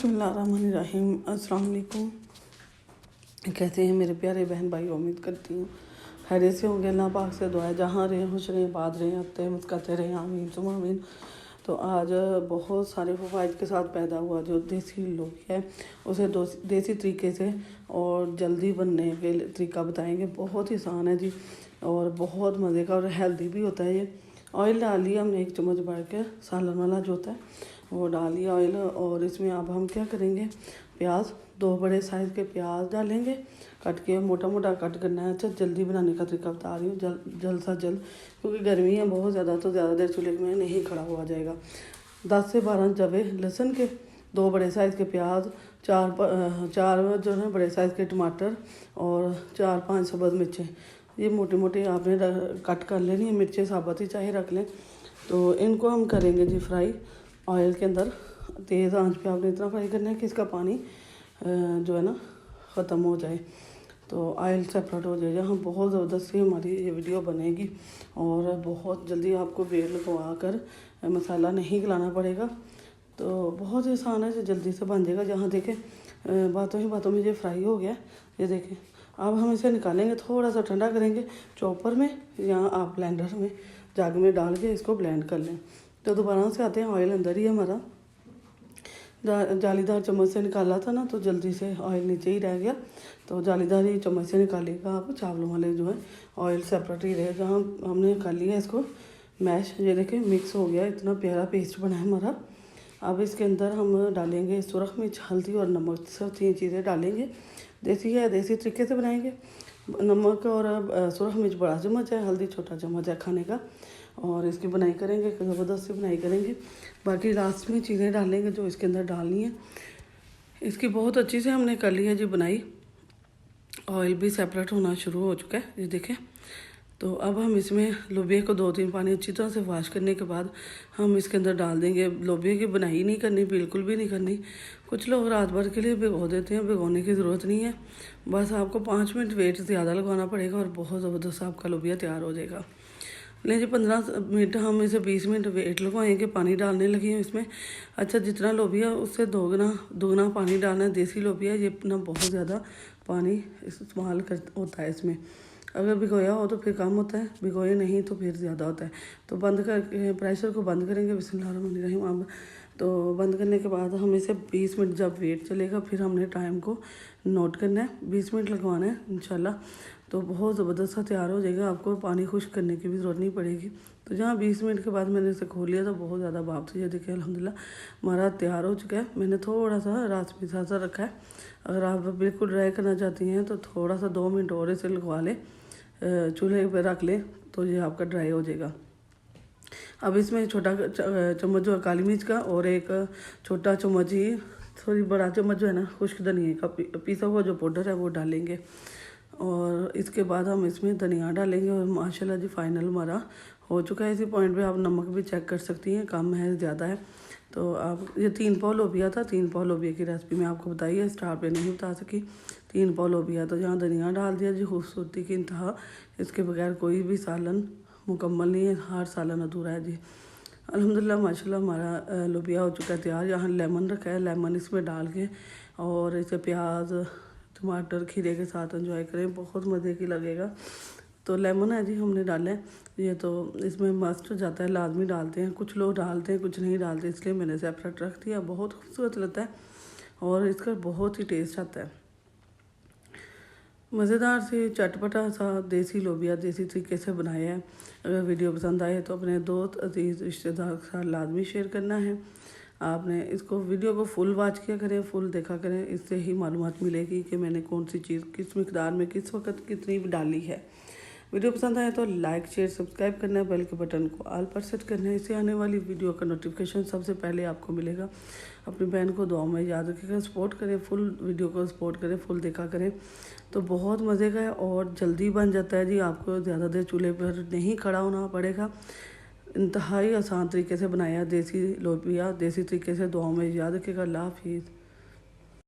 बिस्मिल्लाहिर्रहमानिर्रहीम। अस्सलाम वालेकुम। कैसे हैं मेरे प्यारे बहन भाई? उम्मीद करती हूँ खैरियत से होंगे। अल्लाह पाक से दुआ है जहाँ रहे खुश रहें, बात रहें, हंसते मुस्कुराते रहें, आमीन सुम्मा आमीन। तो आज बहुत सारे फ़वाइद के साथ पैदा हुआ जो देसी लोबिया है उसे देसी तरीके से और जल्दी बनने के तरीका बताएंगे। बहुत ही आसान है जी और बहुत मज़े का और हेल्दी भी होता है। ये ऑयल डाल लिया हमने 1 चम्मच भर के, सालन वाला जो होता है वो डाल लिया ऑयल। और इसमें अब हम क्या करेंगे, प्याज 2 बड़े साइज़ के प्याज डालेंगे, कट के मोटा मोटा कट करना है। अच्छा, जल्दी बनाने का तरीका बता रही हूँ, जल्द सा जल्द, क्योंकि गर्मी है बहुत ज़्यादा, तो ज़्यादा देर चूल्हे में नहीं खड़ा हुआ जाएगा। 10 से 12 जवे लहसुन के, 2 बड़े साइज़ के प्याज, 4 जो है बड़े साइज़ के टमाटर और 4-5 सब्ज़ मिर्चें। ये मोटी मोटी आपने कट कर लेनी है, मिर्चें साबुत ही चाहे रख लें। तो इनको हम करेंगे जी फ्राई ऑयल के अंदर। तेज़ आंच पे आपने इतना फ्राई करना है कि इसका पानी जो है ना ख़त्म हो जाए, तो ऑयल सेपरेट हो जाएगा। हम बहुत ज़बरदस्त सी हमारी ये वीडियो बनेगी और बहुत जल्दी आपको बेल लगवा कर मसाला नहीं गलाना पड़ेगा। तो बहुत ही आसान है, जल्दी से बन जाएगा। जहाँ देखें बातों ही बातों में ये फ्राई हो गया। ये देखें, अब हम इसे निकालेंगे, थोड़ा सा ठंडा करेंगे चॉपर में या आप ब्लेंडर में जग में डाल के इसको ब्लेंड कर लें। तो दोबारा से आते हैं, ऑयल अंदर ही है हमारा। जालीदार चम्मच से निकाला था ना, तो जल्दी से ऑयल नीचे ही रह गया। तो जालीदार ही चम्मच से निकालिएगा आप, चावलों वाले जो है ऑयल सेपरेट ही रहे। जहाँ हमने निकाल लिया इसको मैश, ये देखें मिक्स हो गया, इतना प्यारा पेस्ट बना है हमारा। अब इसके अंदर हम डालेंगे सुरख मिर्च, हल्दी और नमक, सब 3 चीज़ें डालेंगे। देसी है, देसी तरीके से बनाएंगे। नमक और सुरख मिर्च बड़ा चम्मच है, हल्दी छोटा चम्मच है खाने का। और इसकी बनाई करेंगे, ज़बरदस्त सी बनाई करेंगे। बाकी लास्ट में चीज़ें डालेंगे जो इसके अंदर डालनी है। इसकी बहुत अच्छी से हमने कर ली है जी बनाई। ऑयल भी सेपरेट होना शुरू हो चुका है, ये देखें। तो अब हम इसमें लोबिया को 2-3 पानी अच्छी तरह से वॉश करने के बाद हम इसके अंदर डाल देंगे। लोबिया की बनाई नहीं करनी, बिल्कुल भी नहीं करनी। कुछ लोग रात भर के लिए भिगो देते हैं, भिगोने की ज़रूरत नहीं है। बस आपको 5 मिनट वेट ज़्यादा लगवाना पड़ेगा और बहुत ज़बरदस्त आपका लोबिया तैयार हो जाएगा। लेकिन 15 मिनट हम इसे 20 मिनट वेट लगवाएंगे। पानी डालने लगी हूँ इसमें। अच्छा, जितना लोबिया उससे दोगुना पानी डालना है। देसी लोबिया ये अपना बहुत ज़्यादा पानी इस्तेमाल होता है इसमें। अगर भिगोया हो तो फिर कम होता है, भिगोए नहीं तो फिर ज़्यादा होता है। तो बंद करके प्रेशर को बंद करेंगे, बिस्मिल्लाहिर्रहमानिर्रहीम। अब तो बंद करने के बाद हम इसे 20 मिनट जब वेट चलेगा फिर हमने टाइम को नोट करना है। 20 मिनट लगवाना है इंशाल्लाह। तो बहुत ज़बरदस्त सा तैयार हो जाएगा, आपको पानी खुश्क करने की भी ज़रूरत नहीं पड़ेगी। तो जहाँ 20 मिनट के बाद मैंने इसे खोल लिया तो बहुत ज़्यादा भाप थी। ये देखिए अल्हम्दुलिल्लाह हमारा तैयार हो चुका है। मैंने थोड़ा सा राजमी सा रखा है। अगर आप बिल्कुल ड्राई करना चाहती हैं तो थोड़ा सा 2 मिनट और इसे लगवा लें, चूल्हे पर रख लें, तो ये आपका ड्राई हो जाएगा। अब इसमें छोटा चम्मच जो है काली मिर्च का और एक छोटा चम्मच ही बड़ा चम्मच जो है ना खुश्क धनिया का पीसा हुआ जो पाउडर है वो डालेंगे। और इसके बाद हम इसमें धनिया डालेंगे। और माशाल्लाह जी फाइनल हमारा हो चुका है। इसी पॉइंट पे आप नमक भी चेक कर सकती हैं, कम है ज़्यादा है। तो आप ये 3 पाव लोबिया था, 3 पाव लोबिया की रेसिपी मैं आपको बताई है, स्टार पे नहीं बता सकी। 3 पाव लोबिया, तो जहाँ धनिया डाल दिया जी, खूबसूरती की इंतहा। इसके बगैर कोई भी सालन मुकम्मल नहीं है, हर सालन अधूरा है जी। अल्हम्दुलिल्लाह माशाल्लाह हमारा लोबिया हो चुका है तैयार। यहाँ लेमन रखा है, लेमन इसमें डाल के और इसे प्याज टमाटर खीरे के साथ एंजॉय करें, बहुत मज़े की लगेगा। तो लेमन है जी हमने डाला है, ये तो इसमें मस्ट जाता है, लाजमी डालते हैं। कुछ लोग डालते हैं, कुछ नहीं डालते, इसलिए मैंने सेपरेट रख दिया। बहुत खूबसूरत लगता है और इसका बहुत ही टेस्ट आता है। मज़ेदार से चटपटा सा देसी लोबिया देसी तरीके से बनाया है। अगर वीडियो पसंद आए तो अपने दोस्त अजीज़ रिश्तेदार के साथ लाजमी शेयर करना है। आपने इसको वीडियो को फुल वॉच किया करें, फुल देखा करें, इससे ही मालूमात मिलेगी कि मैंने कौन सी चीज़ किस मिकदार में किस वक्त कितनी डाली है। वीडियो पसंद आए तो लाइक शेयर सब्सक्राइब करना है, बेल के बटन को ऑल पर सेट करना है। इससे आने वाली वीडियो का नोटिफिकेशन सबसे पहले आपको मिलेगा। अपनी बहन को दुआ में याद रखिएगा, सपोर्ट करें, फुल वीडियो को सपोर्ट करें, फुल देखा करें। तो बहुत मज़े का है और जल्दी बन जाता है जी, आपको ज़्यादा देर चूल्हे पर नहीं खड़ा होना पड़ेगा। इंतहाई आसान तरीके से बनाया देसी लोबिया, देसी तरीके से। दुआओं में याद रखिएगा। अल्लाह हाफिज़।